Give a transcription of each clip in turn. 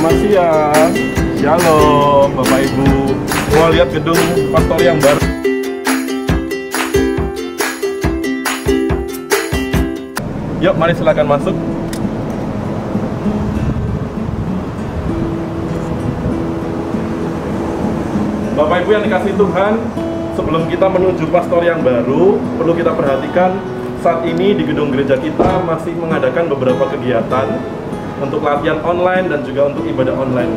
Selamat siang. Shalom Bapak Ibu. Mau lihat gedung pastor yang baru? Yuk, mari silakan masuk. Bapak Ibu yang dikasihi Tuhan, sebelum kita menuju pastor yang baru, perlu kita perhatikan saat ini di gedung gereja kita masih mengadakan beberapa kegiatan untuk latihan online dan juga untuk ibadah online.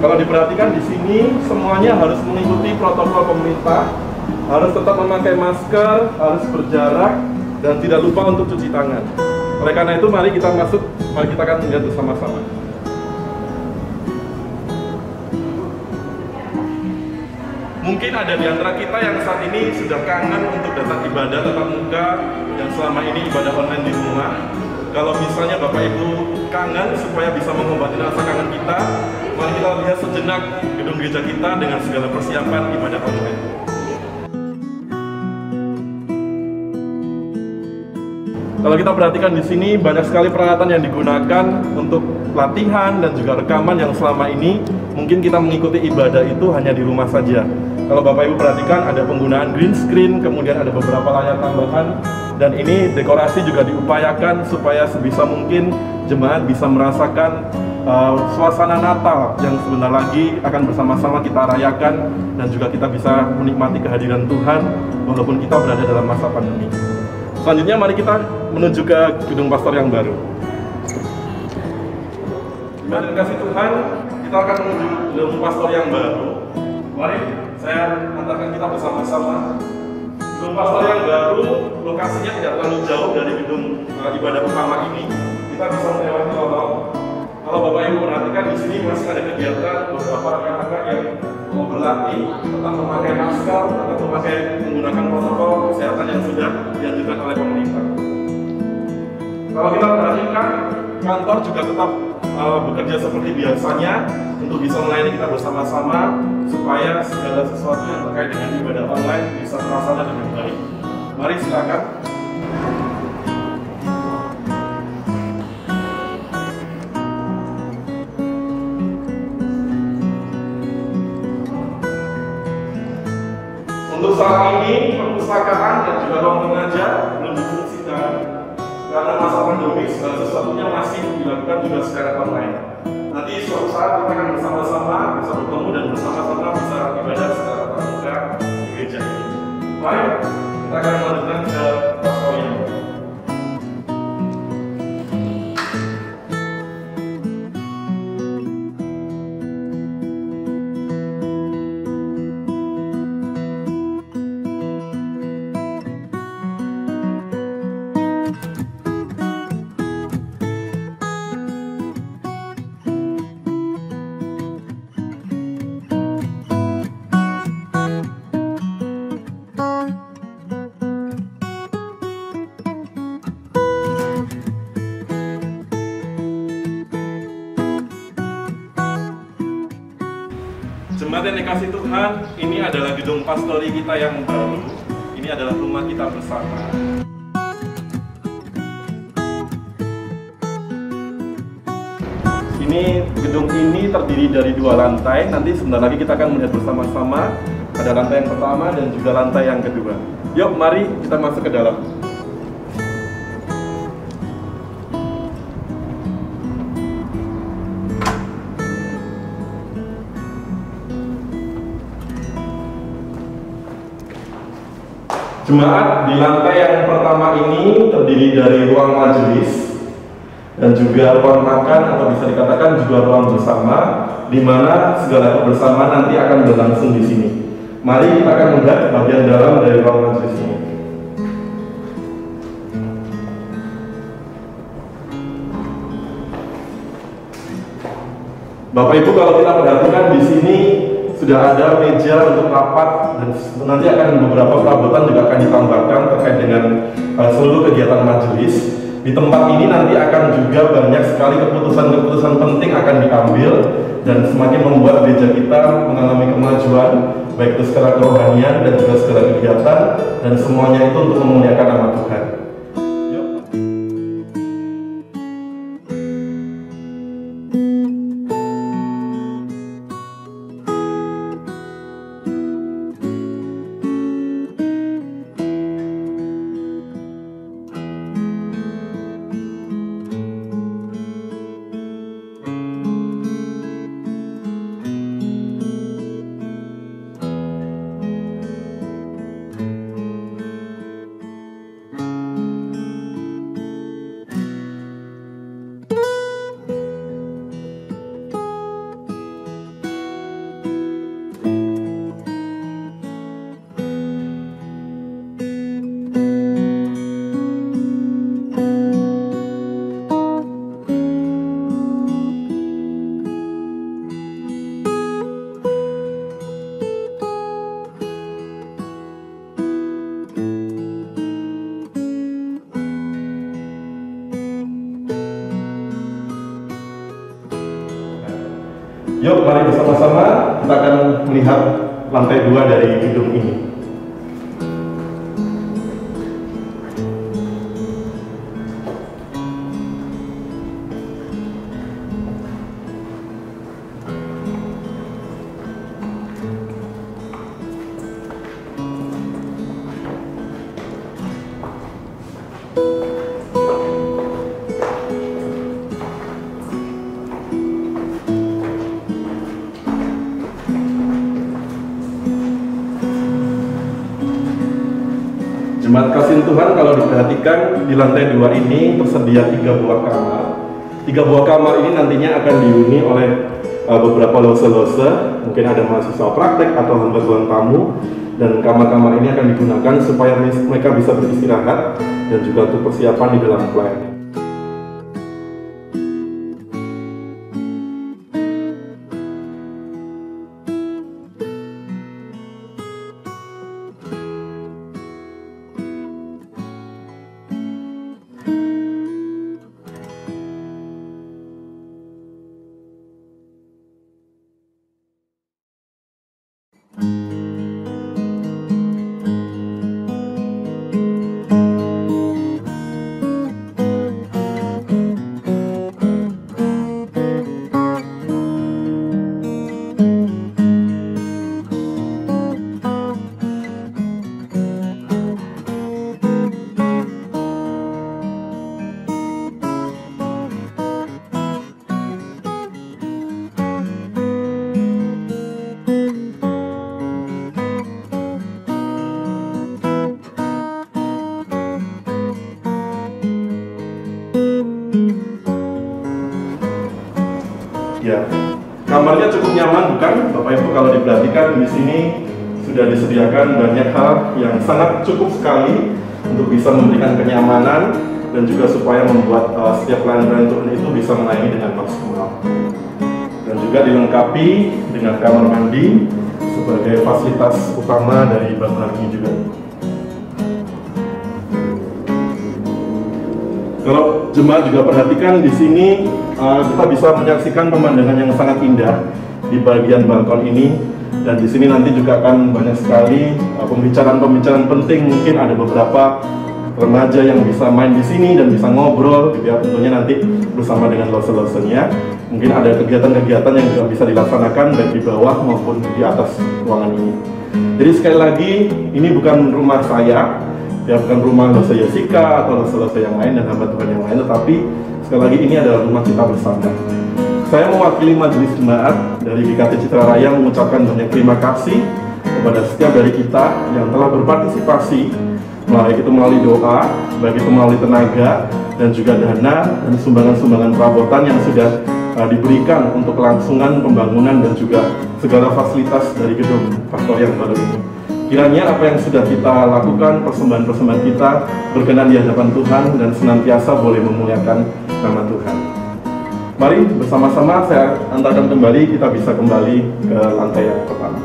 Kalau diperhatikan di sini semuanya harus mengikuti protokol pemerintah, harus tetap memakai masker, harus berjarak, dan tidak lupa untuk cuci tangan. Oleh karena itu mari kita masuk, mari kita akan melihat bersama-sama. Mungkin ada di antara kita yang saat ini sudah kangen untuk datang ibadah tatap muka yang selama ini ibadah online di rumah. Kalau misalnya Bapak Ibu kangen supaya bisa mengobati rasa kangen kita, mari kita lihat sejenak gedung gereja kita dengan segala persiapan ibadah online. Kalau kita perhatikan di sini banyak sekali peralatan yang digunakan untuk latihan dan juga rekaman yang selama ini mungkin kita mengikuti ibadah itu hanya di rumah saja. Kalau Bapak Ibu perhatikan ada penggunaan green screen, kemudian ada beberapa layar tambahan, dan ini dekorasi juga diupayakan supaya sebisa mungkin jemaat bisa merasakan suasana Natal yang sebentar lagi akan bersama-sama kita rayakan, dan juga kita bisa menikmati kehadiran Tuhan walaupun kita berada dalam masa pandemi. Selanjutnya mari kita menuju ke gedung pastor yang baru. Terima kasih Tuhan, kita akan menuju gedung pastor yang baru. Mari saya antarkan kita bersama-sama. Gedung pastor yang baru lokasinya tidak terlalu jauh dari gedung ibadah utama ini. Kita bisa melewati lorong. Kalau Bapak Ibu perhatikan di sini masih ada kegiatan beberapa rekan-rekan yang mau berlatih tentang memakai masker atau menggunakan protokol kesehatan yang sudah dianjurkan oleh pemerintah. Kalau kita perhatikan, kantor juga tetap bekerja seperti biasanya untuk bisa melayani kita bersama-sama supaya segala sesuatu yang terkait dengan ibadah online bisa terlaksana dengan baik. Mari silakan. Untuk saat ini perpustakaan dan juga ruang pengajar belum difungsikan karena masa pandemi segala sesuatunya masih dilakukan juga secara online. Nanti suatu saat kita akan bersama-sama bisa bertemu dan bersama-sama bisa ibadah secara tatap muka di gereja ini. Mari kita akan melanjutkan ke pastor yang baru. Jemaat yang dikasih Tuhan, ini adalah gedung pastori kita yang baru. Ini adalah rumah kita bersama. Gedung ini terdiri dari 2 lantai. Nanti sebentar lagi kita akan melihat bersama-sama. Ada lantai yang pertama dan juga lantai yang kedua. Yuk, mari kita masuk ke dalam. Jemaat, di lantai yang pertama ini terdiri dari ruang majelis dan juga ruang makan atau bisa dikatakan juga ruang bersama, di mana segala kebersamaan nanti akan berlangsung di sini. Mari kita akan melihat bagian dalam dari ruang majelis ini. Bapak Ibu, kalau kita perhatikan di sini sudah ada meja untuk rapat dan nanti akan beberapa perabotan juga akan ditambahkan terkait dengan seluruh kegiatan majelis. Di tempat ini nanti akan juga banyak sekali keputusan-keputusan penting akan diambil dan semakin membuat gereja kita mengalami kemajuan baik itu secara kerohanian dan juga segala kegiatan, dan semuanya itu untuk memuliakan nama Tuhan. Yuk, mari bersama-sama kita akan melihat lantai 2 dari gedung ini. Jemaat kasih Tuhan, kalau diperhatikan di lantai 2 ini tersedia 3 buah kamar. 3 buah kamar ini nantinya akan dihuni oleh beberapa lose-lose, mungkin ada mahasiswa praktek atau hamba Tuhan tamu, dan kamar-kamar ini akan digunakan supaya mereka bisa beristirahat dan juga untuk persiapan di dalam pelayanan. Ya, kamarnya cukup nyaman bukan, Bapak Ibu? Kalau diperhatikan di sini sudah disediakan banyak hal yang sangat cukup sekali untuk bisa memberikan kenyamanan dan juga supaya membuat setiap pelayan Tuhan itu bisa melayani dengan maksimal. Dan juga dilengkapi dengan kamar mandi sebagai fasilitas utama dari bangunan ini juga. Kalau jemaat juga perhatikan di sini kita bisa menyaksikan pemandangan yang sangat indah di bagian balkon ini, dan di sini nanti juga akan banyak sekali pembicaraan-pembicaraan penting. Mungkin ada beberapa remaja yang bisa main di sini dan bisa ngobrol, gitu ya, tentunya nanti bersama dengan lose-losenya. Mungkin ada kegiatan-kegiatan yang juga bisa dilaksanakan baik di bawah maupun di atas ruangan ini. Jadi sekali lagi, ini bukan rumah saya, ya, bukan rumah lose Jessica atau lose-lose yang lain dan hamba Tuhan yang lain, tetapi sekali lagi ini adalah rumah kita bersama. Saya mewakili majelis jemaat dari GKT Citra Raya mengucapkan banyak terima kasih kepada setiap dari kita yang telah berpartisipasi, baik itu melalui doa, baik itu melalui tenaga, dan juga dana dan sumbangan-sumbangan perabotan yang sudah diberikan untuk kelangsungan pembangunan dan juga segala fasilitas dari gedung pastor yang baru ini. Kiranya apa yang sudah kita lakukan, persembahan-persembahan kita berkenan di hadapan Tuhan dan senantiasa boleh memuliakan nama Tuhan. Mari bersama-sama saya antarkan kembali, kita bisa kembali ke lantai yang pertama.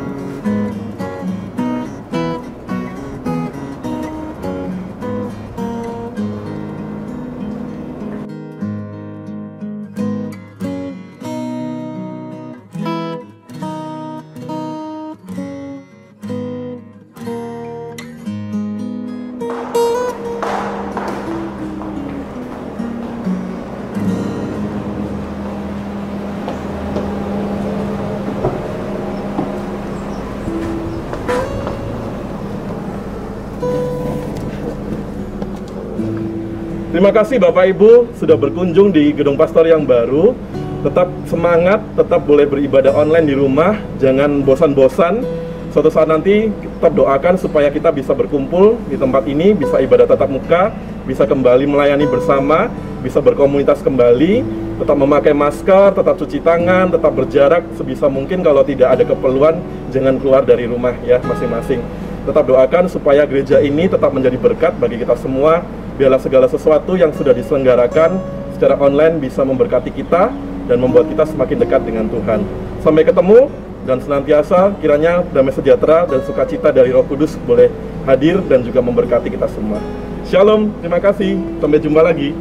Terima kasih Bapak Ibu sudah berkunjung di gedung pastor yang baru. Tetap semangat, tetap boleh beribadah online di rumah, jangan bosan-bosan. Suatu saat nanti tetap doakan supaya kita bisa berkumpul di tempat ini, bisa ibadah tatap muka, bisa kembali melayani bersama, bisa berkomunitas kembali, tetap memakai masker, tetap cuci tangan, tetap berjarak sebisa mungkin. Kalau tidak ada keperluan, jangan keluar dari rumah ya masing-masing. Tetap doakan supaya gereja ini tetap menjadi berkat bagi kita semua. Biarlah segala sesuatu yang sudah diselenggarakan secara online bisa memberkati kita dan membuat kita semakin dekat dengan Tuhan. Sampai ketemu, dan senantiasa kiranya damai sejahtera dan sukacita dari Roh Kudus boleh hadir dan juga memberkati kita semua. Shalom, terima kasih, sampai jumpa lagi.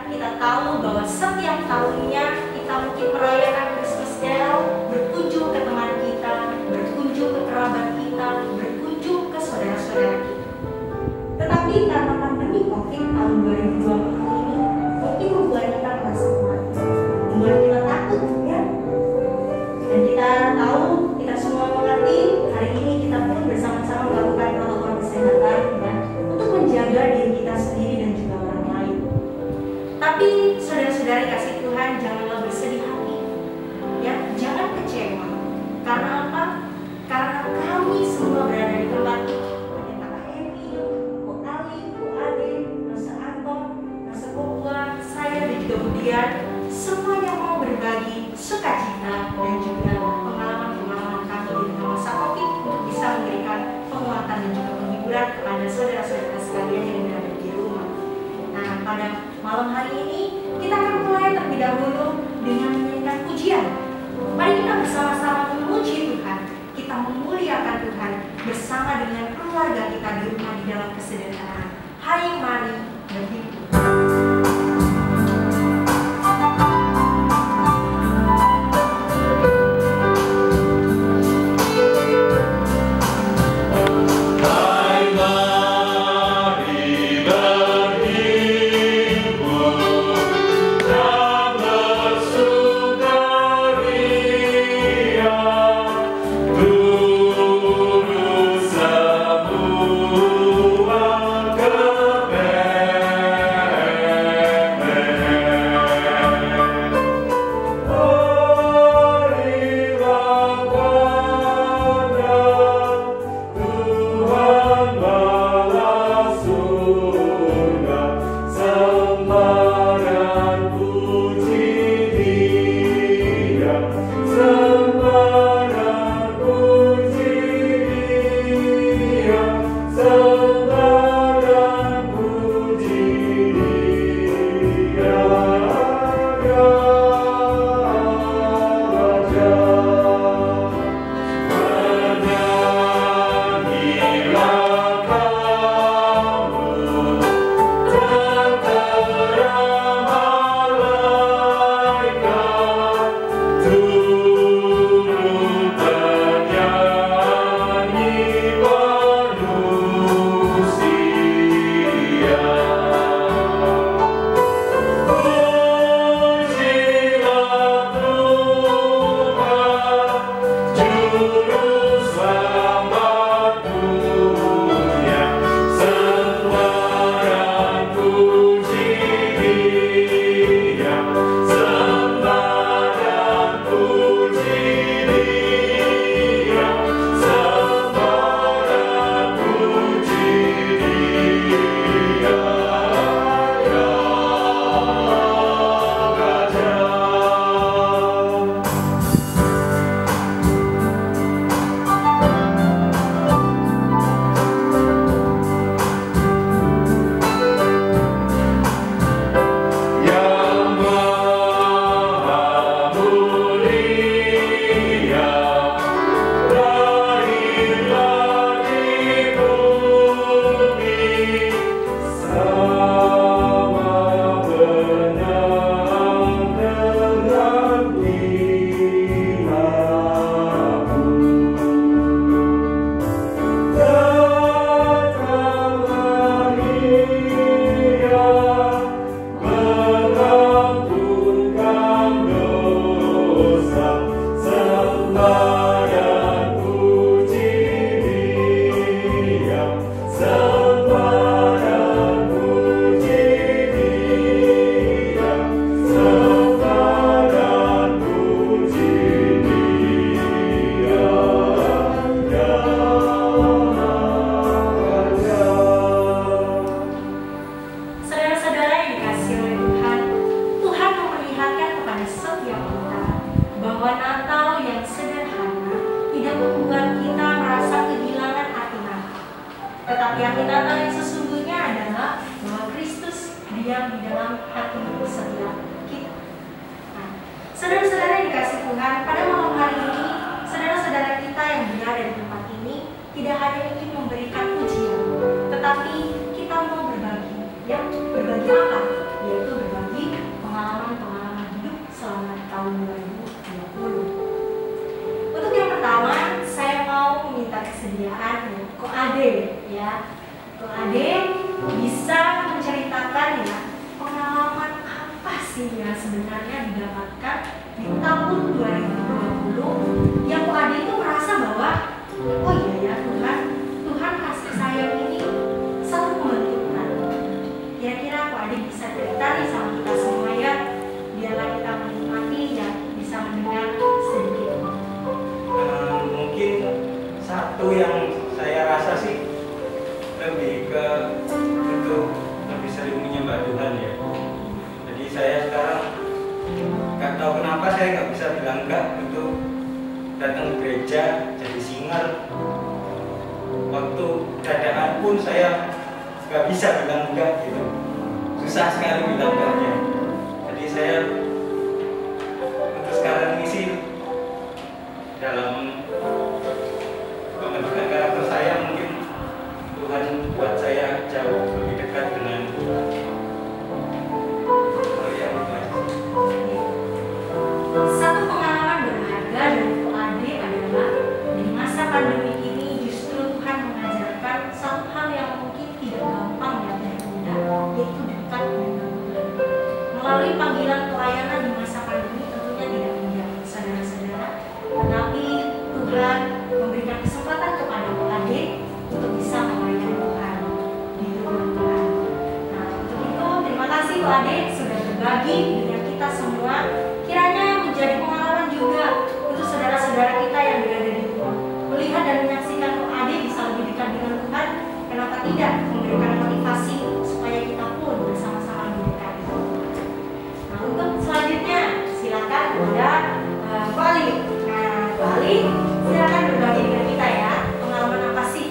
kita tahu bahwa setiap tahunnya kita mungkin merayakan Christmas Carol, berkunjung ke teman kita, berkunjung ke kerabat kita, berkunjung ke saudara-saudara kita. Tetapi karena pandemi COVID tahun 2020 ini mungkin membuat kita merasa kuat, membuat kita takut, ya. Dan kita tahu, kita semua mengerti, hari ini kita pun bersama-sama melakukan protokol kesehatan, ya, untuk menjaga diri kita sendiri dan juga orang lain. Tapi saudara-saudari kasih Tuhan, janganlah bersedih hati, ya, jangan kecewa. Karena apa? Karena kami semua berada di tempat ini. Ada Kak Hemi, Ko Ali, Ko Ade, Masa Anton, Masa Kokwa, saya dan juga Budian, semua yang mau berbagi sukacita dan juga pengalaman-pengalaman kami di tengah masa COVID untuk bisa memberikan penguatan dan juga penghiburan kepada saudara-saudara sekalian yang berada di rumah. Nah, pada malam hari ini kita akan mulai terlebih dahulu dengan menyanyikan pujian. Mari kita bersama-sama memuji Tuhan, kita memuliakan Tuhan bersama dengan keluarga kita di rumah di dalam kesederhanaan. Hai, mari berhimpun. Tetapi Natal yang sesungguhnya adalah bahwa Kristus diam di dalam hati setiap kita. Nah, saudara-saudara yang dikasih Tuhan, pada malam hari ini, saudara-saudara kita yang berada di tempat ini tidak hanya ingin memberikan pujian, tetapi kita mau berbagi. Ya, berbagi apa? Yaitu berbagi kasih yang sebenarnya didapatkan di tahun 2020 yang Ko Ade itu merasa bahwa oh iya ya Tuhan kasih sayang ini satu pembentukan. Kira-kira Ko Ade bisa cerita nih sama kita semua ya, biarlah kita menikmati ya, bisa mendengar sedikit. Mungkin satu yang saya rasa sih lebih ke untuk lebih sering menyembah Tuhan ya. Jadi saya sekarang nggak tahu kenapa saya nggak bisa bilang enggak untuk datang ke gereja jadi singer. Waktu dadaan pun saya nggak bisa bilang enggak gitu, susah sekali bilang enggaknya. Jadi saya untuk sekarang ini sih dalam pembentukan karakter saya mungkin Tuhan buat saya jauh lebih dekat dengan yang lain. Satu pengalaman berharga dari Ko Ade adalah di masa pandemi ini justru Tuhan mengajarkan satu hal yang mungkin tidak gampang ya dan mudah, yaitu dekat dengan Tuhan. Melalui panggilan pelayanan di masa pandemi tentunya tidak mudah, saudara-saudara, tetapi Tuhan memberikan kesempatan kepada Ko Ade untuk bisa melayani Tuhan di rumah Tuhan. Nah, untuk itu terima kasih Ko Ade sudah berbagi dengan kita semua. Kiranya menjadi pengalaman juga untuk saudara-saudara kita yang berada di rumah, melihat dan menyaksikan Ko Ade bisa lebih dekat dengan Tuhan. Kenapa tidak memberikan motivasi supaya kita pun bersama-sama lebih dekat dengan Tuhan. Nah, untuk selanjutnya silakan kepada Ko Ali. Nah, Ko Ali silakan berbagi dengan kita ya, pengalaman apa sih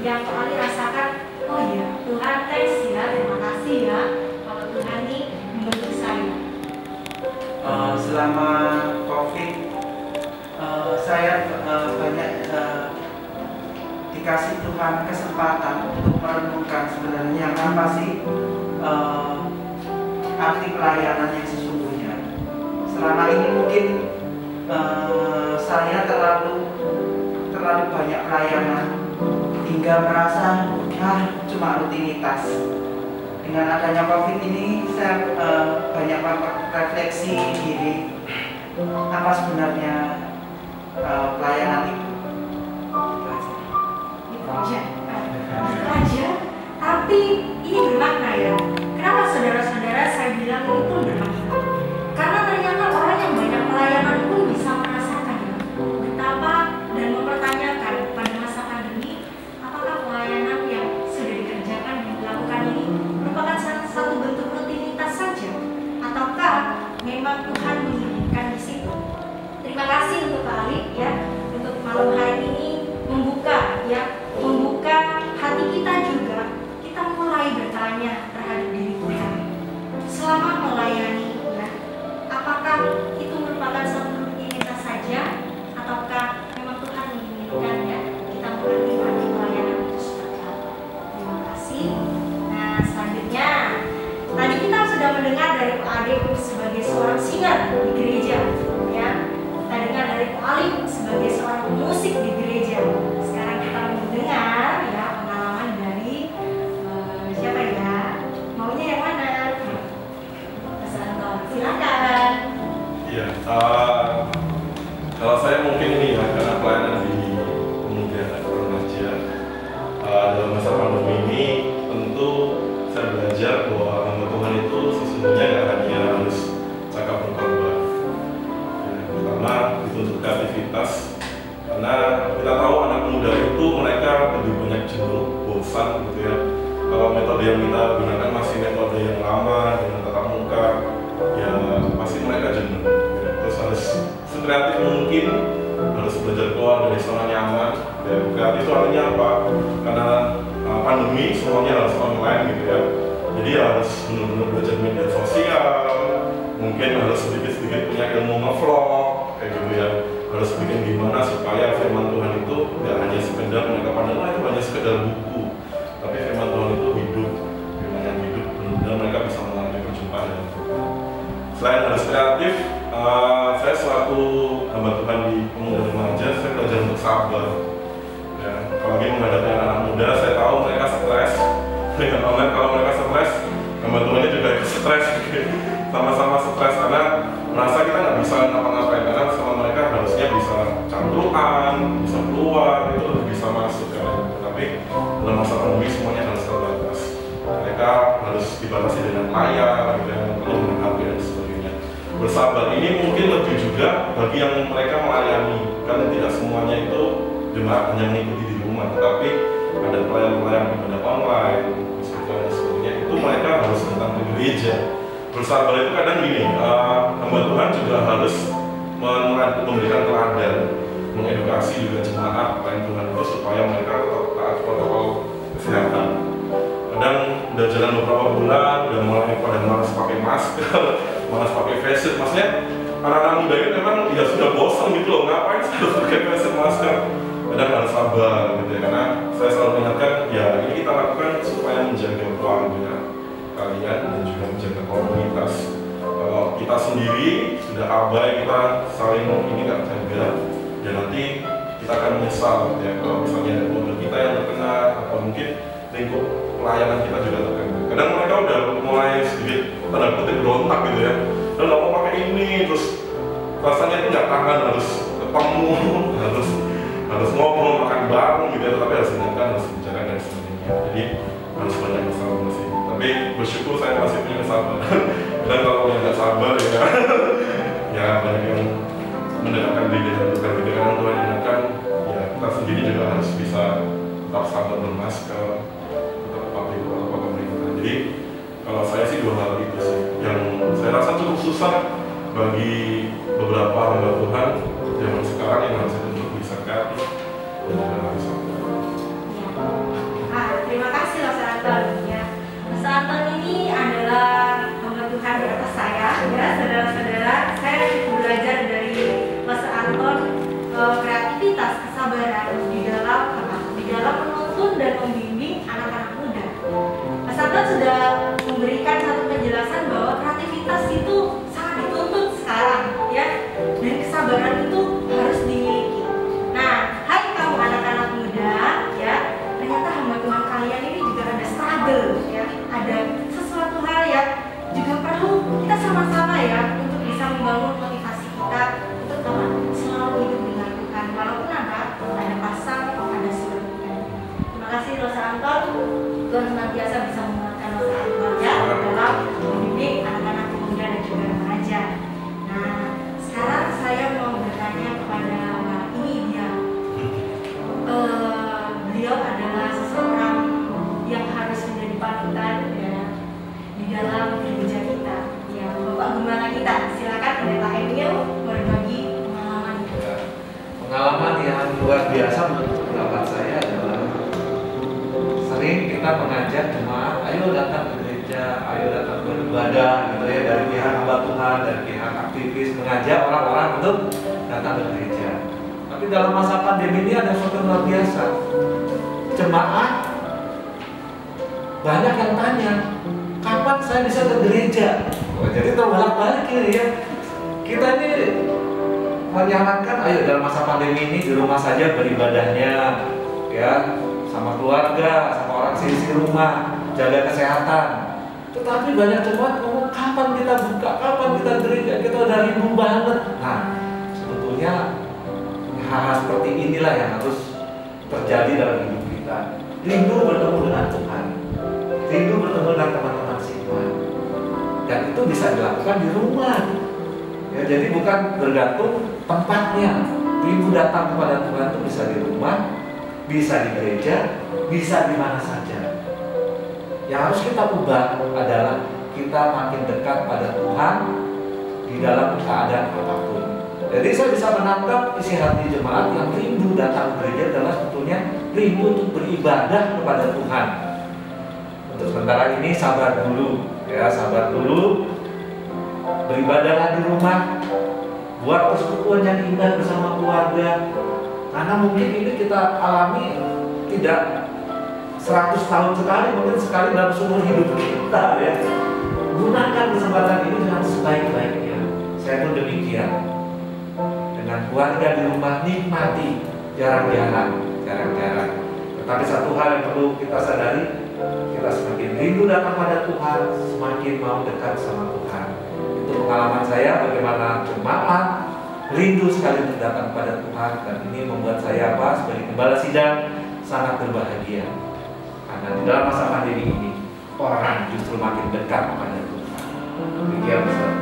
yang Ko Ali rasakan? Oh iya, Tuhan thanks ya, terima kasih ya kalau Tuhan ini membentuk saya. Selama COVID saya banyak dikasih Tuhan kesempatan untuk merenungkan sebenarnya apa sih arti pelayanan yang sesungguhnya. Selama ini mungkin saya terlalu banyak pelayanan hingga merasa cuma rutinitas. Dengan adanya COVID ini saya banyak refleksi diri apa sebenarnya pelayanan itu. Itu aja, tapi ini bermakna ya. Kenapa saudara-saudara saya bilang itu bermakna? Karena ternyata orang yang banyak pelayanan pun bisa merasakan ya, betapa dan mempertanyakan pada masa pandemi, apakah pelayanan yang sudah dikerjakan dan dilakukan ini merupakan satu bentuk rutinitas saja, ataukah memang Tuhan mengirimkan di situ? Terima kasih untuk Pak Ali ya, untuk malam hari ini membuka hati kita juga. Kita mulai bertanya terhadap diri Tuhan selama melayani ya, apakah itu merupakan satu rutinitas saja, ataukah memang Tuhan menginginkan ya kita mengerti arti pelayanan itu seperti apa. Terima kasih. Nah, selanjutnya tadi kita sudah mendengar dari Pak Ade sebagai seorang singer di gereja ya. Kita dengar dari Pak Ali sebagai seorang pemusik di gereja. Sekarang kita mendengar ya pengalaman dari siapa ya? Maunya yang mana? Mas Anton, silakan. Iya, kalau saya mungkin ini ya, karena pelayanan di kemudian remaja dalam masa pandemi ini, tentu saya belajar bahwa hamba Tuhan itu sesungguhnya nggak hanya harus cakap berkorban, karena dituntut kreativitas. Karena kita tahu anak muda itu mereka lebih banyak jenuh, bosan gitu ya. Kalau metode yang kita gunakan masih metode yang lama dengan tatap muka, ya pasti mereka jenuh. Ya. Terus harus sekreatif mungkin, harus belajar keluar dari zona nyaman. Ya, kreatif itu artinya apa? Karena pandemi semuanya harus online gitu ya. Jadi harus benar-benar belajar media sosial, mungkin harus sedikit-sedikit punya ilmu nge-vlog kayak gitu ya. Harus bikin gimana supaya firman Tuhan itu tidak hanya sekedar mereka pandang itu hanya sekedar buku, tapi firman Tuhan itu hidup, firman yang hidup, dan mereka bisa mengalami perjumpaan dengan Tuhan. Selain harus kreatif, saya selaku hamba Tuhan di pemuda remaja, saya belajar untuk sabar. Ya, apalagi menghadapi anak-anak muda, saya tahu mereka stres. Dengan online, kalau mereka stres, teman-temannya juga ikut stres, sama-sama stres karena merasa kita nggak bisa ngapa-ngapain, karena sama mereka harusnya bisa cangkruan, bisa keluar, itu bisa masuk kan. Tapi dalam masa pandemi semuanya harus terbatas. Mereka harus dibatasi dengan layar, dengan perlu HP dan sebagainya. Bersabar ini mungkin lebih juga bagi yang mereka melayani, karena tidak semuanya itu jemaat hanya mengikuti di rumah, tetapi ada pelayan-pelayan ibadah online, dan sebagainya. Itu mereka harus datang ke gereja. Bersabar itu kadang gini, hamba Tuhan juga harus memberikan teladan, mengedukasi juga jemaat pelayan Tuhan itu supaya mereka tetap taat protokol kesehatan. Kadang udah jalan beberapa bulan, udah mulai pada malas pakai masker, malas pakai face shield. Maksudnya anak-anak muda itu memang ya sudah bosan gitu loh, ngapain harus pakai face shield, masker. Kadang harus sabar gitu ya, karena saya selalu ingatkan ya ini kita lakukan supaya menjaga keluarga kalian dan juga menjaga komunitas. Kalau kita sendiri sudah abai, kita saling ini nggak jaga, ya nanti kita akan menyesal ya kalau misalnya ada keluarga kita yang terkena atau mungkin lingkup pelayanan kita juga terkena. Kadang mereka udah mulai sedikit tanda kutip berontak gitu ya, dan nggak mau pakai ini, terus rasanya itu nggak tahan, harus ketemu, harus ngobrol, makan bareng gitu ya, tapi harus ingatkan, harus bicara dan sebagainya. Jadi harus banyak kesabaran sih. Tapi bersyukur saya masih punya kesabaran. Dan kalau yang nggak sabar ya, ya banyak yang mendekatkan diri dan bukan gitu, karena Tuhan ingatkan ya kita sendiri juga harus bisa tetap sabar bermasker, tetap patuh protokol pemerintah. Jadi kalau saya sih dua hal itu sih yang saya rasa cukup susah bagi beberapa hamba Tuhan zaman sekarang yang harus untuk bisa kreatif dan juga harus sabar. Terima kasih Mas Anton ya. Mas Anton ini adalah hamba Tuhan di atas saya ya, saudara-saudara. Saya belajar dari Mas Anton kreativitas, kesabaran di dalam menuntun dan membimbing anak-anak muda. Mas Anton sudah memberikan satu penjelasan bahwa kreativitas itu sangat dituntut sekarang ya, dan kesabaran itu harus dimiliki. Nah, hai kamu anak-anak muda ya, ternyata hamba Tuhan kalian ini juga ada struggle ya, ada sesuatu hal yang juga perlu kita sama-sama ya untuk bisa membangun motivasi kita untuk selalu hidup dengan Tuhan, walaupun ada pasang, ada surutnya. Terima kasih Rosa Anton, Tuhan senantiasa bisa menguatkan Rosa Anton ya dalam membimbing anak-anak muda dan juga remaja. Nah, sekarang saya mau bertanya kepada Mbak ini dia. Beliau adalah seseorang yang harus menjadi panutan ya, di dalam gereja kita ya, Bapak Gembala kita. Silakan Pendeta Emil berbagi pengalaman kita. Pengalaman yang luar biasa menurut pendapat saya adalah sering kita mengajak jemaat, ayo datang ke gereja, ayo datang beribadah gitu ya, dari pihak hamba Tuhan, dari pihak aktivis mengajak orang-orang untuk datang ke gereja. Tapi dalam masa pandemi ini ada sesuatu luar biasa. Jemaat banyak yang tanya, kapan saya bisa ke gereja? Jadi terbolak-balik ya. Kita ini menyarankan, ayo dalam masa pandemi ini di rumah saja beribadahnya, ya, sama keluarga, sama orang sisi rumah, jaga kesehatan. Tetapi banyak jemaat ngomong, kapan kita buka, kapan kita gereja? Kita udah rindu banget. Nah, sebetulnya hal-hal seperti inilah yang harus terjadi dalam hidup kita. Rindu bertemu dengan Tuhan, rindu bertemu dengan teman-teman Tuhan, dan itu bisa dilakukan di rumah. Ya, jadi bukan bergantung tempatnya. Rindu datang kepada Tuhan itu bisa di rumah, bisa di gereja, bisa di mana saja. Yang harus kita ubah adalah kita makin dekat pada Tuhan di dalam keadaan apapun. Jadi saya bisa menangkap isi hati jemaat yang rindu datang ke gereja adalah sebetulnya rindu untuk beribadah kepada Tuhan. Untuk sementara ini sabar dulu, ya, sabar dulu. Beribadahlah di rumah, buat persekutuan yang indah bersama keluarga. Karena mungkin ini kita alami tidak 100 tahun sekali, mungkin sekali dalam seumur hidup kita ya. Gunakan kesempatan ini dengan sebaik-baiknya. Saya pun demikian. Dengan keluarga di rumah nikmati jarang-jarang. Tetapi satu hal yang perlu kita sadari, Kita semakin rindu datang pada Tuhan, semakin mau dekat sama Tuhan. Itu pengalaman saya bagaimana jemaat rindu sekali untuk datang pada Tuhan, dan ini membuat saya sebagai gembala sidang sangat berbahagia. Karena di dalam masa pandemi ini orang justru makin dekat kepada Tuhan. Demikian Ustaz.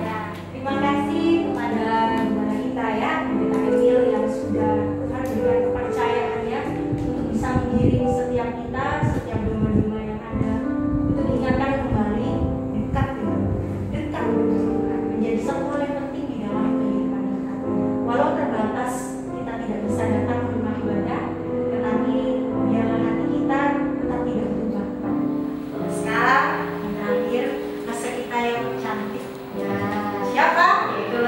Ya, terima kasih kepada gembala kita ya, Pendeta Emil yang sudah Tuhan berikan kepercayaannya untuk bisa mengiring setiap kita, setiap domba-domba yang ada, untuk diingatkan kembali dekat dengan Tuhan, menjadi sebuah yang penting di dalam kehidupan kita. Walau terbatas kita tidak bisa datang ke rumah ibadah, tetapi biarlah hati kita tetap tidak berubah. Nah, sekarang yang terakhir rasa kita yang cantik. Ya, siapa? Yaitu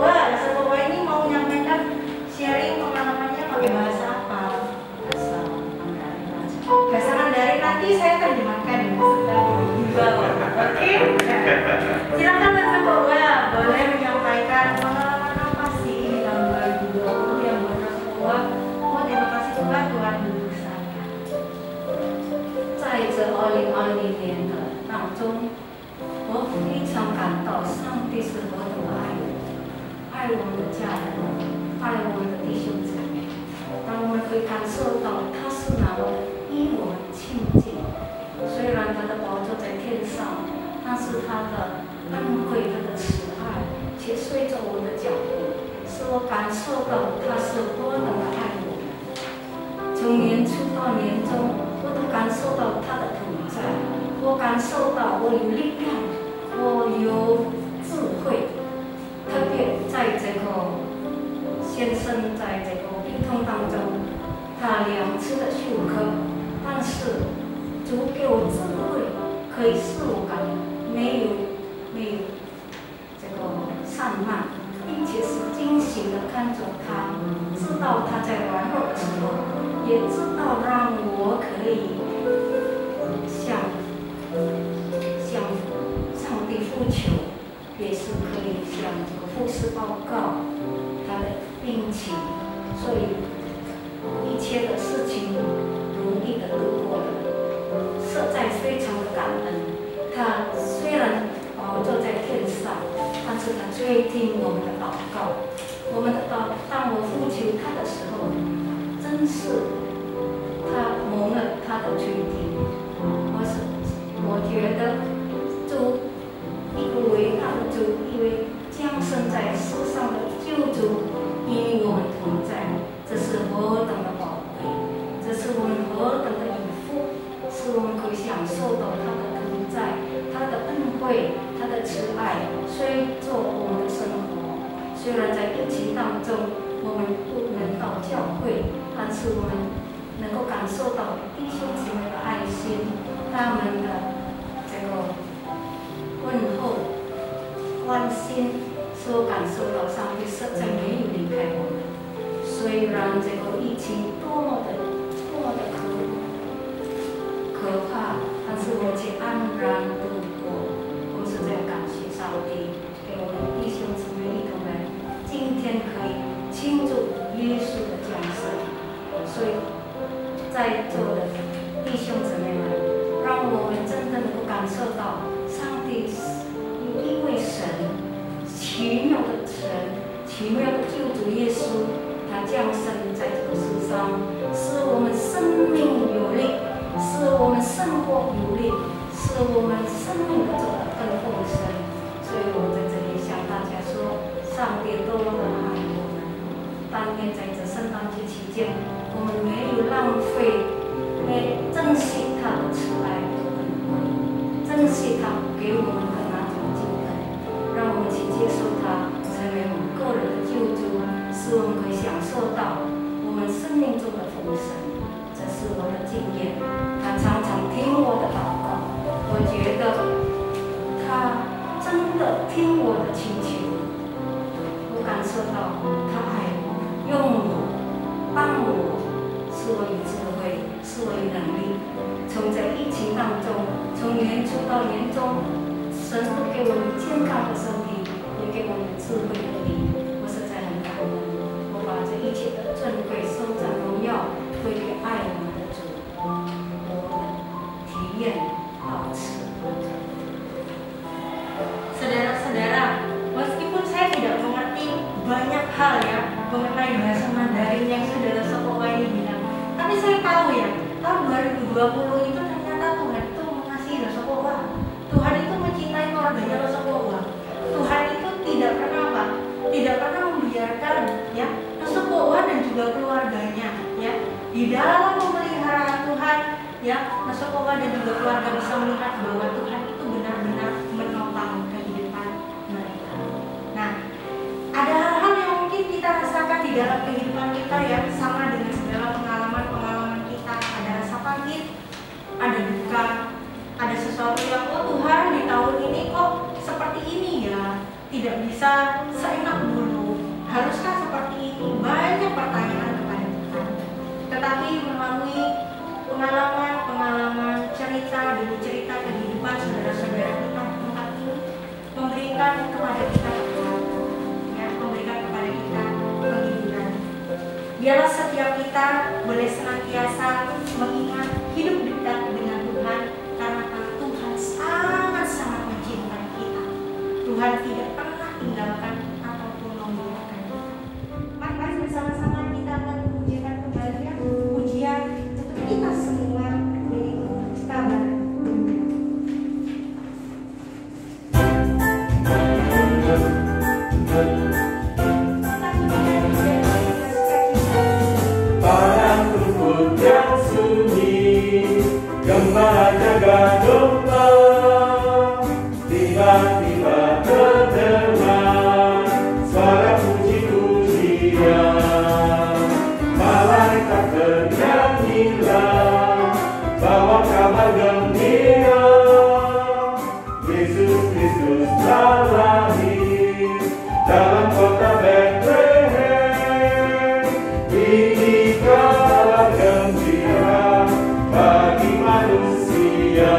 Rasa Kowa ini mau menyampaikan sharing pengalamannya pakai bahasa apa? Bahasa Mandarin. Bahasa Mandarin nanti saya terjemahkan ya setelah di bawah. Oke? Silakan Rasa Kowa, boleh menyampaikan pengalaman apa sih di tahun 2020 yang buat Rasa Kowa? Oh, terima kasih Tuhan, Tuhan duduk saya. 在这2020年的当中，我非常感到上帝是何等的爱我，爱我们的家人，爱我们的弟兄姊妹。当我们可以感受到他是那么的与我们亲近，虽然他的宝座在天上，但是他的恩惠、他的慈爱却随着我的脚步，使我感受到他是何等的爱我们。从年初到年终，我都感受到他的同在，我感受到我有力量，我有智慧。特别在这个先生在这个病痛当中，他2次的休克，但是主给我智慧，可以使我没有这个散漫，并且是精心的看着他，知道他在软弱的时候，也知道让我可以向上帝呼求，也是可以向这个护士报告他的病情，所以一切的事情容易的度过了，实在非常的感恩。他虽然坐在天上，但是他最听我们的祷告。当我呼求他的时候，真是他蒙了他的垂听。我觉得主一个伟大的主，一位降生在世上的救主与我们同在，这是何等的宝贵，这是我们何等的有福，使我们可以享受到他的同在，他的恩惠，他的慈爱，随着我们的生活。虽然在疫情当中我们不能到教会，但是我们能够感受到弟兄姊妹的爱心，他们的这个问候、关心，使我感受到上帝实在没有离开我们。虽然这个疫情多么的可怕，但是我们却安然度过。我们实在感谢上帝，给我们弟兄姊妹一同来，今天可以庆祝耶稣的降生。所以在座的弟兄姊妹们，让我们真的能够感受到上帝有一位神，奇妙的神，奇妙的救主耶稣，他降生在这个世上，使我们生命有力，使我们生活有力，使我们生命的走得更丰盛。所以我在这里向大家说，上帝多么的爱我们。但愿在这圣诞节期间，我们没有浪费，珍惜他的慈爱和恩惠，珍惜他给我们的那种经验，让我们去接受他，成为我们个人的救主，使我们可以享受到我们生命中的丰盛。这是我的经验，他常常听我的祷告，我觉得他真的听我的请求，我感受到他爱我，用我，帮我，使我有智慧，使我有能力。从在疫情当中，从年初到年终，神都给我们健康的身体，也给我们智慧的灵，我实在很感恩。我把这一切的尊贵、颂赞、荣耀归给爱我们的主。我2020 itu ternyata Tuhan itu mengasihi Rasulullah. Tuhan itu mencintai keluarganya Rasulullah. Tuhan itu tidak pernah apa? Tidak pernah membiarkan ya Rasulullah dan juga keluarganya ya di dalam pemeliharaan Tuhan ya Rasulullah dan juga keluarga bisa melihat bahwa Tuhan itu benar-benar menopang kehidupan mereka. Nah, ada hal-hal yang mungkin kita rasakan di dalam kehidupan kita ya, sama dengan segala pengalaman-pengalaman kita. Ada rasa pahit, ada duka, ada sesuatu yang Tuhan di tahun ini kok seperti ini ya, tidak bisa seenak dulu. Haruskah seperti ini? Banyak pertanyaan kepada Tuhan. Tetapi melalui pengalaman-pengalaman, cerita demi cerita kehidupan saudara-saudara kita tempat ini memberikan kepada kita ya, memberikan kepada kita penghiburan. Biarlah setiap kita boleh senantiasa mengingat hidup dekat dengan Tuhan, karena Tuhan sangat-sangat mencintai kita. Tuhan tidak pernah tinggalkan ataupun membiarkan kita. Mari bersama-sama kita akan memujikan kembali ya, pujian untuk kita semua, yaitu kabar. Padang rumput yang sunyi, gembala jaga domba, tiba-tiba terdengar suara puji-pujian. Malaikat bernyanyilah, bawa kabar gembira, Yesus Kristus telah lahir dalam kota Betlehem. Ini kabar gembira bagi manusia.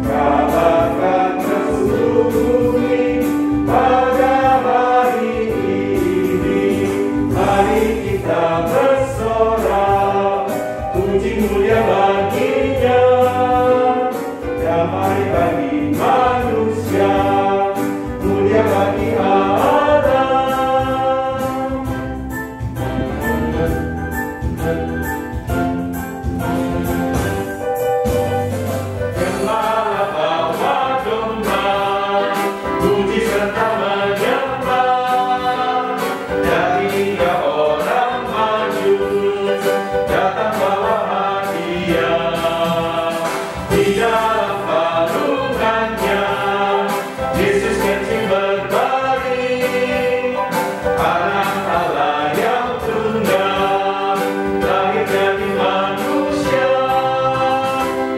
Kabarkan ke seluruh bumi pada hari ini. Mari kita bersorak, puji mulia baginya. Damai bagi manusia, mulia bagi Allah. Gembala bawa domba, puji serta menyembah. Dari tiga orang majus datang bawa hadiah. Di dalam palungannya Yesus kecil berbaring, anak Allah yang tunggal lahir jadi manusia.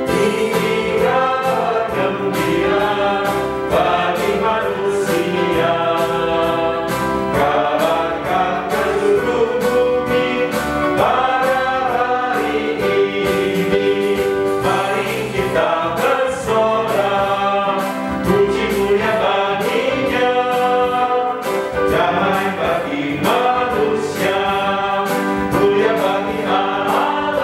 Ini kabar gembira bagi manusia. Kabarkan ke seluruh bumi pada hari ini. Mari kita bersorak, puji mulia baginya. Damai bagi manusia, mulia bagi Allah.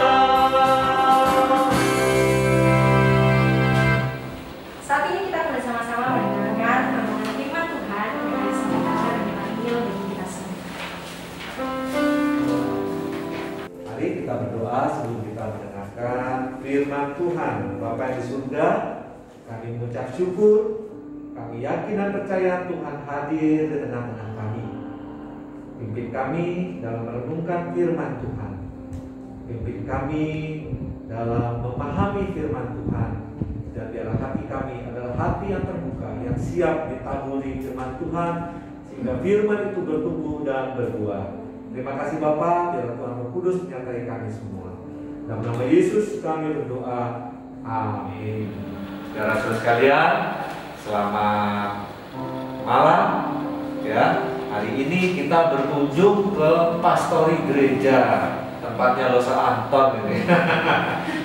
Saat ini kita akan bersama-sama mendengarkan renungan firman Tuhan dari Saudara Daniel dan kita semua. Mari kita berdoa sebelum kita mendengarkan firman Tuhan. Bapa yang di surga, kami mengucap syukur, kami yakin dan percaya Tuhan hadir di tengah-tengah kami. Pimpin kami dalam merenungkan firman Tuhan. Pimpin kami dalam memahami firman Tuhan. Dan biarlah hati kami adalah hati yang terbuka, yang siap ditaburi firman Tuhan, sehingga firman itu bertumbuh dan berbuah. Terima kasih Bapa, biarlah Tuhan Roh Kudus menyertai kami semua. Dalam nama Yesus kami berdoa. Amin. Saudara-saudara sekalian, selamat malam. Ya, hari ini kita berkunjung ke pastori gereja, tempatnya Losa Anton ini.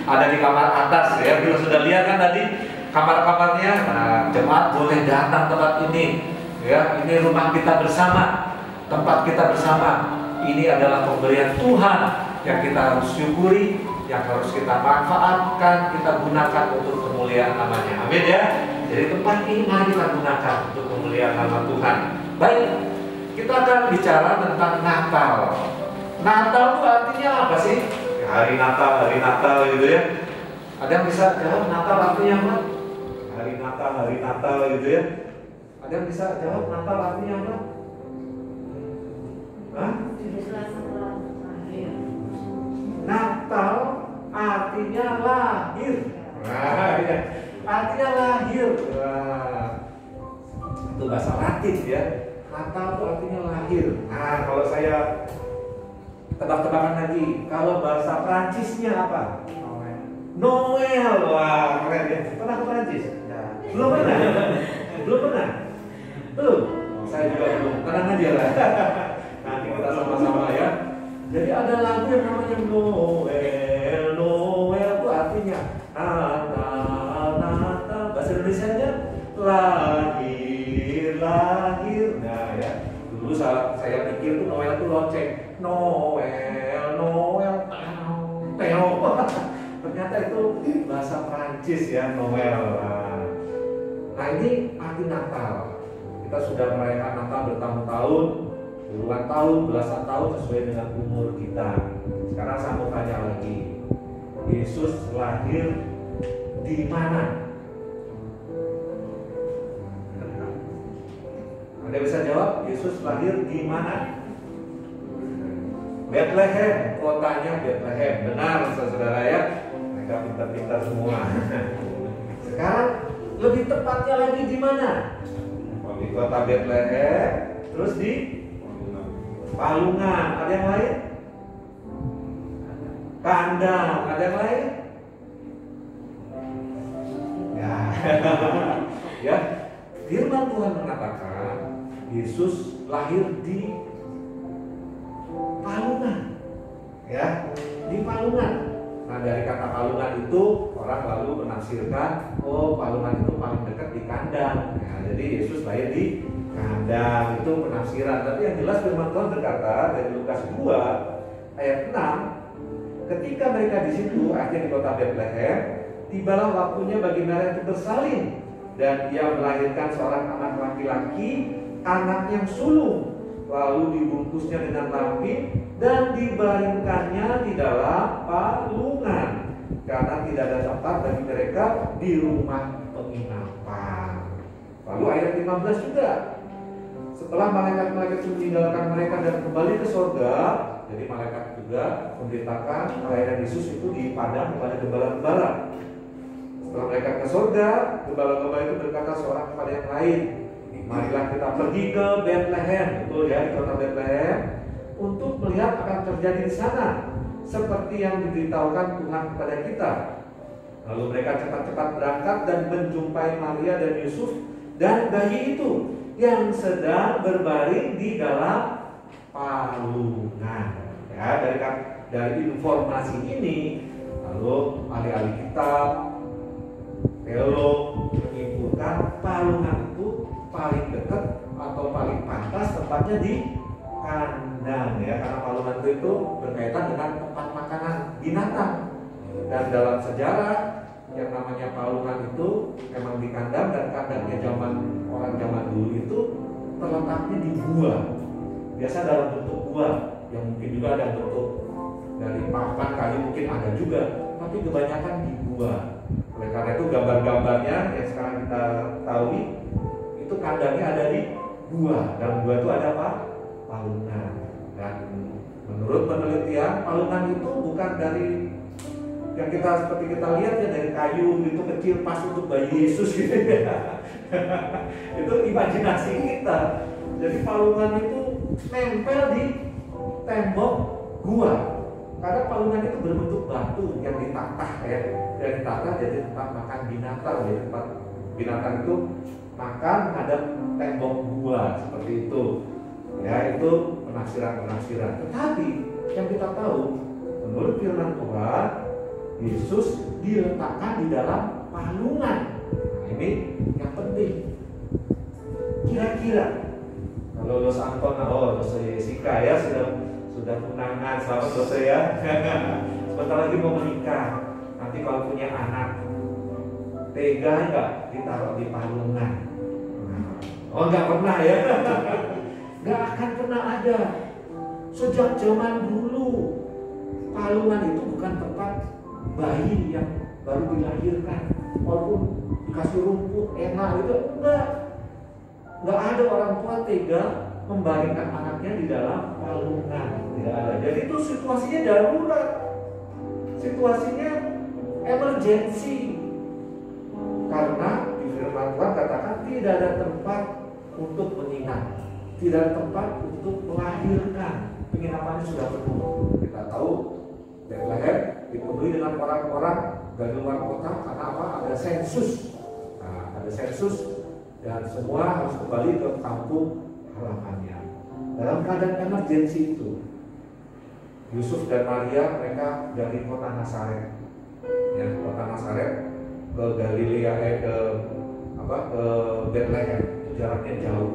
Ada di kamar atas ya. Kita sudah lihat kan tadi kamar-kamarnya. Nah, jemaat boleh datang tempat ini. Ya, ini rumah kita bersama, tempat kita bersama. Ini adalah pemberian Tuhan yang kita harus syukuri, yang harus kita manfaatkan, kita gunakan untuk kemuliaan namanya. Amin ya. Jadi tempat ini mari kita gunakan untuk kemuliaan nama Tuhan. Baik, kita akan bicara tentang Natal. Natal itu artinya apa sih? Ya, Hari Natal gitu ya. Ada yang bisa jawab Natal artinya apa? Hari Natal gitu ya. Ada yang bisa jawab Natal artinya apa? Hah? Natal artinya lahir. Nah, ya. Artinya lahir. Nah, itu bahasa Latin ya. Natal itu artinya lahir. Nah, kalau saya tebak-tebakan lagi, kalau bahasa Prancisnya apa? Noel. Wah, keren ya. Pernah ke Prancis? Belum pernah. Belum pernah. Belum. Saya juga belum. Tenang aja lah. Nanti kita sama-sama ya. Jadi ada lagu yang namanya Noel. Noel itu artinya Natal. Bahasa Indonesianya lahir. Nah ya. Dulu saya pikir tuh Noel itu lonceng. Noel. Teo. Ternyata itu bahasa Prancis ya, Noel. Nah ini arti Natal. Kita sudah merayakan Natal bertahun-tahun, puluhan tahun, belasan tahun sesuai dengan umur kita. Sekarang saya mau tanya lagi, Yesus lahir di mana? Ada bisa jawab? Yesus lahir di mana? Bethlehem, kotanya Bethlehem. Benar, saudara ya. Mereka pintar-pintar semua. Sekarang lebih tepatnya lagi di mana? Di kota Bethlehem, terus di Palungan. Ada yang lain? Kandang. Ada yang lain? Ya. Ya. Firman Tuhan mengatakan Yesus lahir di Palungan, ya, di Palungan. Nah dari kata Palungan itu orang lalu menafsirkan, oh Palungan itu paling dekat di kandang. Nah, jadi Yesus lahir di kandang, itu penafsiran. Tapi yang jelas firman Tuhan berkata dari Lukas 2 ayat 6, ketika mereka di situ, artinya di kota Bethlehem, tibalah waktunya bagi mereka itu bersalin, dan ia melahirkan seorang anak laki-laki, anak yang sulung. Lalu dibungkusnya dengan lampin dan dibaringkannya di dalam palungan, karena tidak ada tempat bagi mereka di rumah penginapan. Lalu ayat 15 juga, setelah malaikat-malaikat itu meninggalkan mereka dan kembali ke surga, jadi malaikat juga memberitakan pelayanan Yesus itu di padang kepada gembala-gembala. Setelah mereka ke surga, gembala-gembala itu berkata seorang kepada yang lain, marilah kita pergi ke Bethlehem, betul ya, di kota Bethlehem, untuk melihat akan terjadi di sana seperti yang diberitahukan Tuhan kepada kita. Lalu mereka cepat-cepat berangkat dan menjumpai Maria dan Yusuf dan bayi itu yang sedang berbaring di dalam palungan. Ya, dari informasi ini, lalu ahli-ahli kitab, teolog menyimpulkan palungan itu paling dekat atau paling pantas tempatnya di kandang, ya, karena palungan itu berkaitan dengan tempat makanan binatang. Dan dalam sejarah yang namanya palungan itu memang di kandang, dan kandangnya orang zaman dulu itu terletaknya di gua. Biasa dalam bentuk gua, yang mungkin juga ada bentuk dari papan kayu, mungkin ada juga, tapi kebanyakan di gua. Oleh karena itu gambar-gambarnya yang sekarang kita tahu itu kandangnya ada di gua. Dalam gua itu ada apa? Palungan. Dan menurut penelitian, palungan itu bukan dari yang seperti kita lihat ya, dari kayu itu kecil pas untuk bayi Yesus gitu ya. Itu imajinasi kita. Jadi palungan itu nempel di tembok gua. Karena palungan itu berbentuk batu yang ditatah ya, dan ditatah jadi tempat makan binatang. Jadi tempat binatang itu makan ada tembok gua seperti itu. Ya, itu penafsiran. Tetapi yang kita tahu, menurut firman Tuhan, Yesus diletakkan di dalam palungan. Nah, ini yang penting. Kira-kira kalau Los Anton, Los Jessica ya sudah tunangan, selamat Los ya. Sebentar lagi mau menikah. Nanti kalau punya anak, tega nggak ditaruh di palungan? Oh, nggak pernah ya. Gak akan pernah ada. Sejak zaman dulu palungan itu bukan bukan tempat bayi yang baru dilahirkan, walaupun dikasih rumput enak itu enggak ada orang tua tega membaringkan anaknya di dalam palungan, tidak ada. Jadi itu situasinya darurat, situasinya emergency, karena di firman Tuhan katakan tidak ada tempat untuk menginap, tidak ada tempat untuk melahirkan, penginapannya sudah penuh. Kita tahu Bethlehem dipenuhi dengan orang-orang dari luar kota karena apa? Ada sensus. Nah, ada sensus dan semua harus kembali ke kampung halamannya. Dalam keadaan emergensi itu, Yusuf dan Maria mereka dari kota Nazaret, ya, kota Nazaret ke Galilea, ke Bethlehem, itu jaraknya jauh.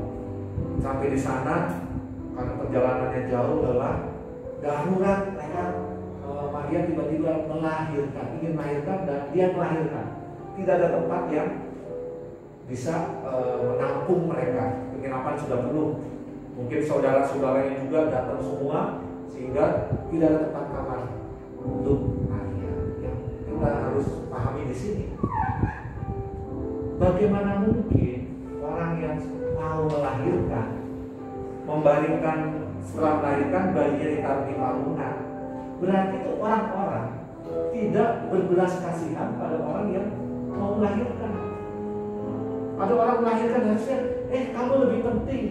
Sampai di sana karena perjalanannya jauh, lelah, darurat mereka. Maria tiba-tiba melahirkan, ingin melahirkan dan dia melahirkan. Tidak ada tempat yang bisa menampung mereka. Penginapan sudah penuh. Mungkin saudara-saudaranya juga datang semua, sehingga tidak ada tempat kamar untuk Maria. Yang kita harus pahami di sini, bagaimana mungkin orang yang mau melahirkan, membaringkan, setelah melahirkan bayinya ditaruh di palungan? Berarti itu orang-orang tidak berbelas kasihan pada orang yang mau melahirkan. Ada orang melahirkan harusnya, kamu lebih penting,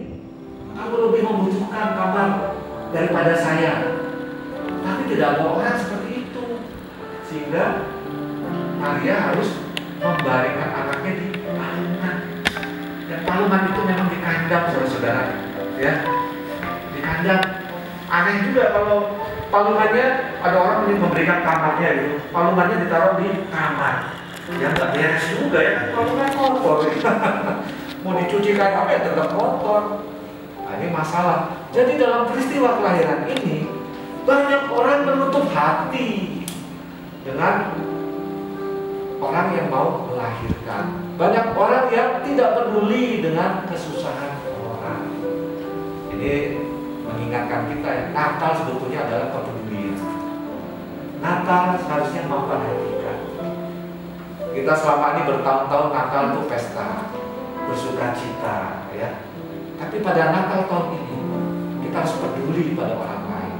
kamu lebih membutuhkan kamar daripada saya. Tapi tidak ada orang seperti itu, sehingga Maria harus membaringkan anaknya di palungan. Dan palungan itu memang di kandang, saudara-saudara, ya, di kandang. Aneh juga kalau palungannya ada orang yang memberikan kamarnya gitu, palungannya ditaruh di kamar, ya nggak beres juga ya, palungan kotor. Mau dicuci kayak apa ya tetap kotor. Nah, ini masalah. Jadi dalam peristiwa kelahiran ini banyak orang menutup hati dengan orang yang mau melahirkan. Banyak orang yang tidak peduli dengan kesusahan orang. Ini mengingatkan kita ya, Natal sebetulnya adalah kepedulian. Natal seharusnya memperhatikan. Kita selama ini bertahun-tahun Natal itu pesta, bersukacita, ya. Tapi pada Natal tahun ini kita harus peduli pada orang lain.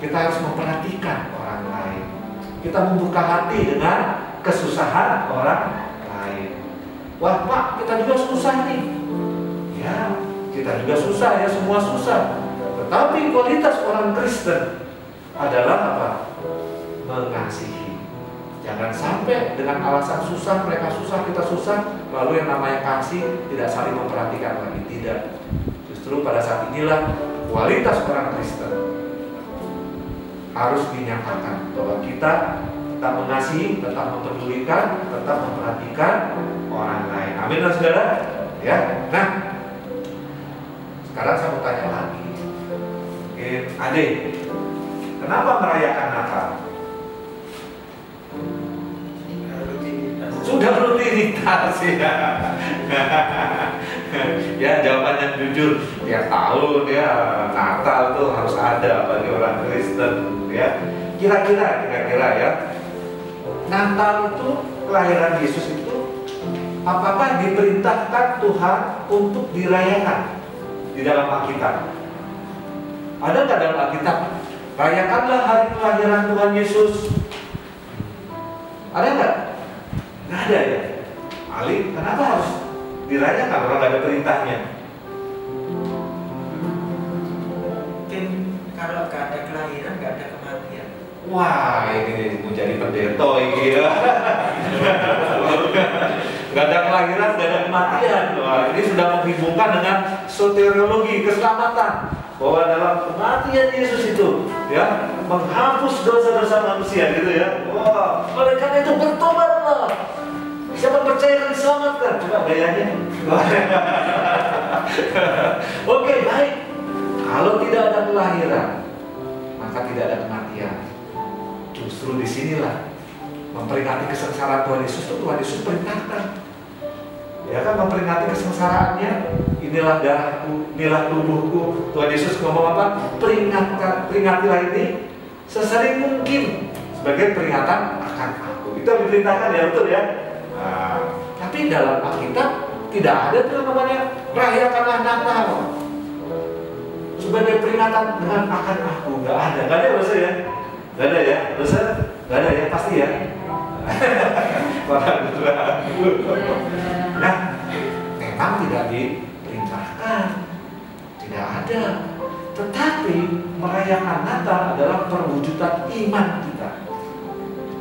Kita harus memperhatikan orang lain. Kita membuka hati dengan kesusahan orang lain. Wah Pak, kita juga susah nih. Ya, kita juga susah ya, semua susah. Tetapi kualitas orang Kristen adalah apa? Mengasihi. Jangan sampai dengan alasan susah, mereka susah, kita susah, lalu yang namanya kasih tidak saling memperhatikan lagi. Tidak. Justru pada saat inilah kualitas orang Kristen harus dinyatakan bahwa kita tetap mengasihi, tetap mempedulikan, tetap memperhatikan orang lain. Amin, saudara. Ya. Nah, sekarang saya mau tanya lagi. Adik, kenapa merayakan Natal? Sudah rutinitas ya. Ya, jawaban yang jujur. Tiap tahun ya Natal tuh harus ada bagi orang Kristen ya. Kira-kira ya. Natal itu, kelahiran Yesus itu, apakah diperintahkan Tuhan untuk dirayakan di dalam Alkitab? Ada nggak dalam Alkitab? Rayakanlah hari kelahiran Tuhan Yesus. Ada nggak? Nggak ada ya. Ali, kenapa harus dirayakan? Orang nggak ada perintahnya. Mungkin kalau nggak ada kelahiran, nggak ada kematian. Wah, ini menjadi pendeta ini ya. Nggak ada kelahiran, nggak ada kematian. Wah, ini sudah menghubungkan dengan soteriologi, keselamatan. Bahwa dalam kematian Yesus itu ya menghapus dosa-dosa manusia gitu ya. Wah, oleh karena itu bertobatlah. Siapa percaya akan diselamatkan? Coba gayanya. Oke, baik. Kalau tidak ada kelahiran, maka tidak ada kematian. Justru disinilah memperingati kesengsaraan Tuhan Yesus itu Tuhan Yesus perintahkan. Ya kan, memperingati kesengsaraannya. Inilah darahku, inilah tubuhku. Tuhan Yesus ngomong apa? Peringatilah ini sesering mungkin sebagai peringatan akan aku. Itu yang diperintahkan ya, betul ya. Nah, tapi dalam Alkitab tidak ada tuh namanya rayakanlah Natal sebagai peringatan dengan akan aku. Nggak ada dosa ya, nggak ada ya, dosa nggak ada ya, pasti ya. Nah, memang tidak diperintahkan, tidak ada. Tetapi merayakan Natal adalah perwujudan iman kita.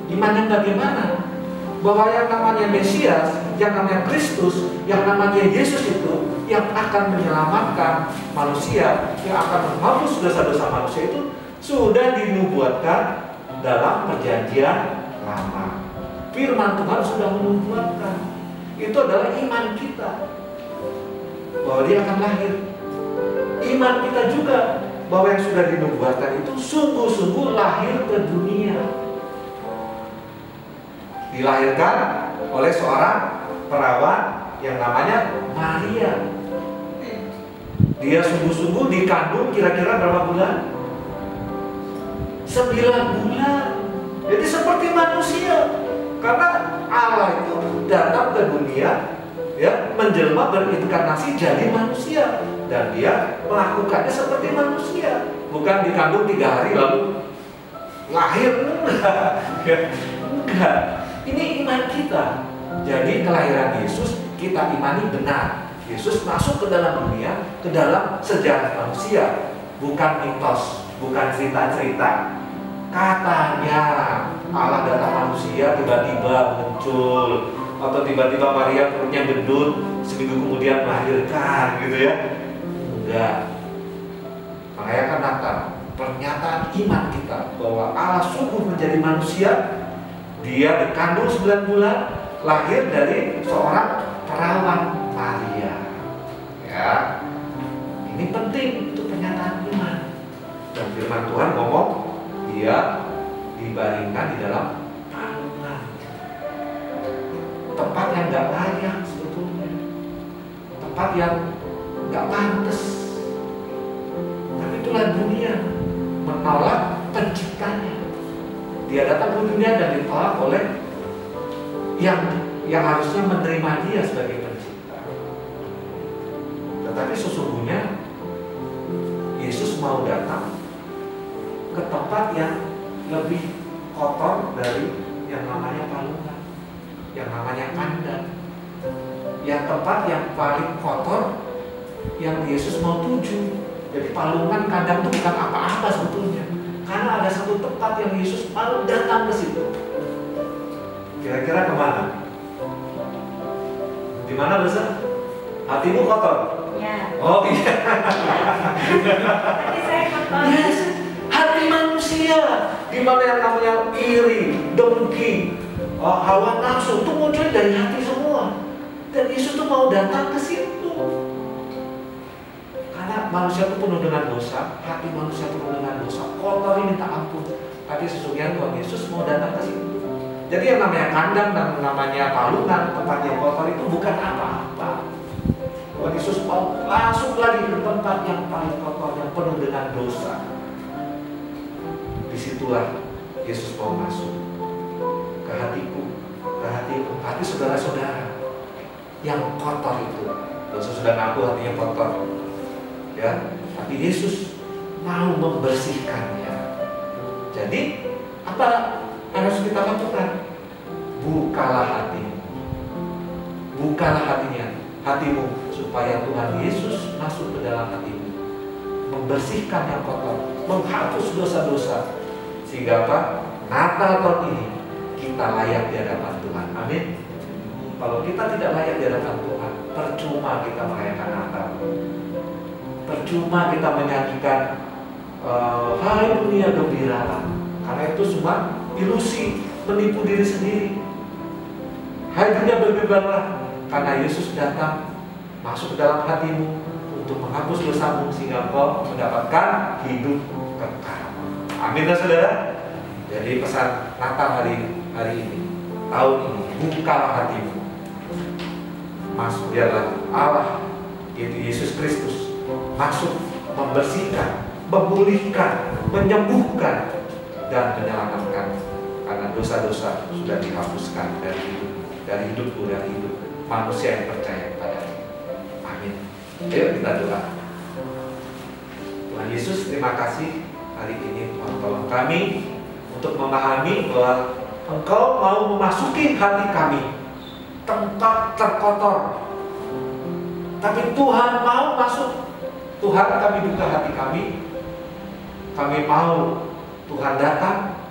Iman yang bagaimana? Bahwa yang namanya Mesias, yang namanya Kristus, yang namanya Yesus itu yang akan menyelamatkan manusia, yang akan menghapus dosa-dosa manusia itu sudah dinubuatkan dalam perjanjian lama. Firman Tuhan sudah menubuatkan. Itu adalah iman kita bahwa dia akan lahir. Iman kita juga bahwa yang sudah dinubuatkan itu sungguh-sungguh lahir ke dunia. Dilahirkan oleh seorang perawan yang namanya Maria. Dia sungguh-sungguh dikandung kira-kira berapa bulan? 9 bulan. Jadi seperti manusia. Karena Allah itu datang ke dunia, ya, menjelma, berinkarnasi jadi manusia, dan dia melakukannya seperti manusia. Bukan dikandung 3 hari lalu lahir. Enggak. Ini iman kita. Jadi kelahiran Yesus kita imani benar. Yesus masuk ke dalam dunia, ke dalam sejarah manusia, bukan mitos, bukan cerita-cerita. Katanya Allah datang manusia tiba-tiba muncul, atau tiba-tiba Maria perutnya gendut, seminggu kemudian melahirkan, gitu ya. Enggak. Merayakan Natal, pernyataan iman kita bahwa Allah sungguh menjadi manusia. Dia dikandung 9 bulan, lahir dari seorang perawan Maria. Ya, ini penting untuk pernyataan iman. Dan firman Tuhan ngomong, dia dibaringkan di dalam palungan, tempat yang nggak layak sebetulnya, tempat yang nggak pantas. Tapi itulah dunia menolak penciptanya. Dia datang ke dunia dan ditolak oleh yang harusnya menerima dia sebagai pencipta. Tetapi sesungguhnya Yesus mau datang ke tempat yang lebih kotor dari yang namanya palungan, yang namanya kandang. Yang tempat yang paling kotor yang Yesus mau tuju. Jadi palungan, kandang itu bukan apa-apa sebetulnya. Karena ada satu tempat yang Yesus mau datang ke situ. Kira-kira kemana? Di mana, Besa? Hatimu kotor? Ya. Oh iya. Tapi saya kotor. Yes. Hati manusia, di mana yang namanya iri, dengki, hawa nafsu itu muncul dari hati semua. Dan Yesus tuh mau datang ke situ. Karena manusia itu penuh dengan dosa, hati manusia penuh dengan dosa, kotor ini minta ampun. Tapi sesungguhnya Tuhan Yesus mau datang ke situ. Jadi yang namanya kandang dan namanya palungan, tempat yang kotor itu bukan apa-apa. Tuhan Yesus mau langsung lagi ke tempat yang paling kotor, yang penuh dengan dosa. Disitulah Yesus mau masuk ke hatiku, ke hati saudara-saudara yang kotor itu. Dosa sudah ngaku hatinya kotor. Ya, tapi Yesus mau membersihkannya. Jadi apa yang harus kita lakukan? Bukalah hatimu, bukalah hatimu supaya Tuhan Yesus masuk ke dalam hatimu, membersihkan yang kotor, menghapus dosa-dosa, sehingga apa? Natal tahun ini kita layak di hadapan Tuhan. Amin. Kalau kita tidak layak di hadapan Tuhan, percuma kita merayakan Natal. Percuma kita menyanyikan hai dunia gembiralah, karena itu semua ilusi, menipu diri sendiri. Hai dunia bergembiralah, karena Yesus datang masuk ke dalam hatimu untuk menghapus dosamu sehingga kau mendapatkan hidup kekal. Amin ya saudara. Jadi pesan Natal hari ini, tahun ini, bukalah hatimu. Masuk biarlah Allah, yaitu Yesus Kristus, masuk membersihkan, memulihkan, menyembuhkan, dan menyelamatkan karena dosa-dosa sudah dihapuskan dari hidupku, dari hidup manusia yang percaya kepada-Mu. Amin. Ayo kita doa. Tuhan Yesus, terima kasih hari ini Tuhan tolong kami untuk memahami bahwa Engkau mau memasuki hati kami, tempat terkotor. Tapi Tuhan mau masuk. Tuhan, kami buka hati kami. Kami mau Tuhan datang,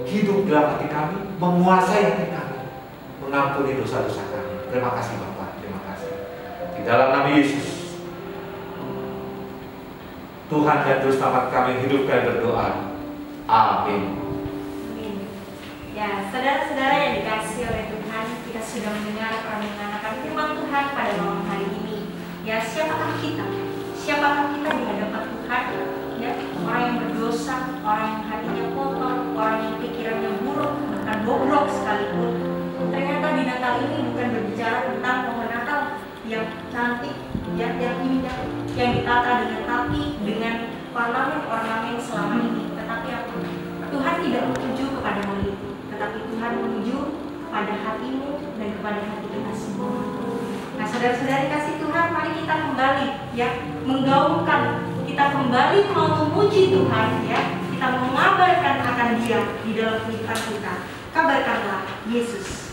hidup dalam hati kami, menguasai hati kami, mengampuni dosa-dosa kami. Terima kasih Bapak, terima kasih. Di dalam nama Yesus, Tuhan dan Juru Selamat kami hidup kami berdoa. Amin. Amin. Ya, saudara-saudara yang dikasihi oleh Tuhan, kita sudah mendengar mendengarkan firman Tuhan pada malam hari ini. Ya, siapakah kita? Siapakah kita di hadapan Tuhan? Ya, orang yang berdosa, orang yang hatinya kotor, orang yang pikirannya buruk, bahkan bobrok sekalipun. Ternyata di Natal ini bukan berbicara tentang pohon Natal yang cantik, ya, yang indah, yang ditata dengan rapi, dengan ornamen-ornamen selama ini. Tetapi apa? Tuhan tidak menuju kepada hal itu, tetapi Tuhan menuju pada hatimu dan kepada hati kita semua. Nah, saudara-saudari kasih Tuhan, mari kita kembali, ya, menggaungkan, kita kembali mau memuji Tuhan, ya, kita mengabarkan akan Dia di dalam kehidupan kita. Kabarkanlah Yesus.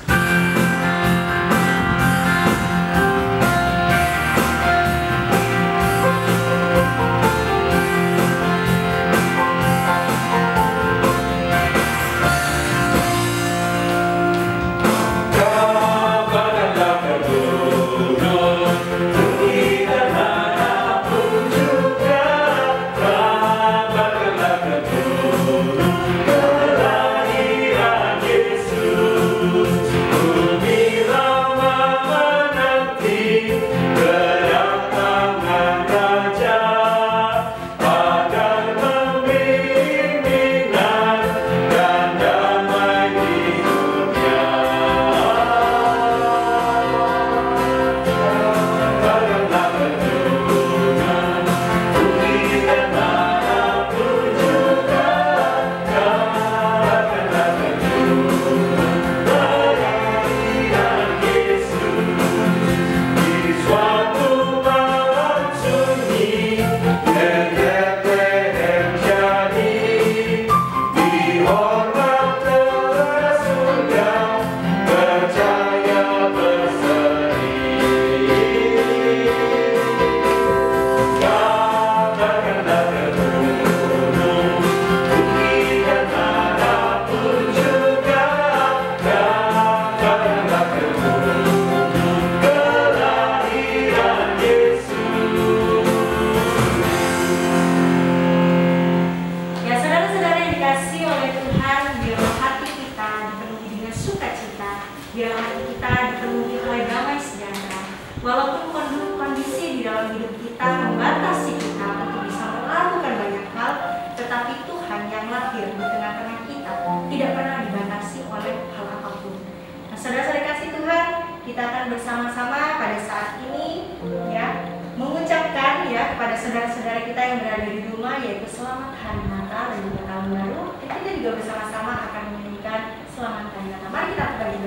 Kita akan bersama-sama pada saat ini, ya, mengucapkan, ya, kepada saudara-saudara kita yang berada di rumah, yaitu selamat hari Natal dan juga tahun baru. Dan kita juga bersama-sama akan menyanyikan selamat hari Natal. Mari kita kembali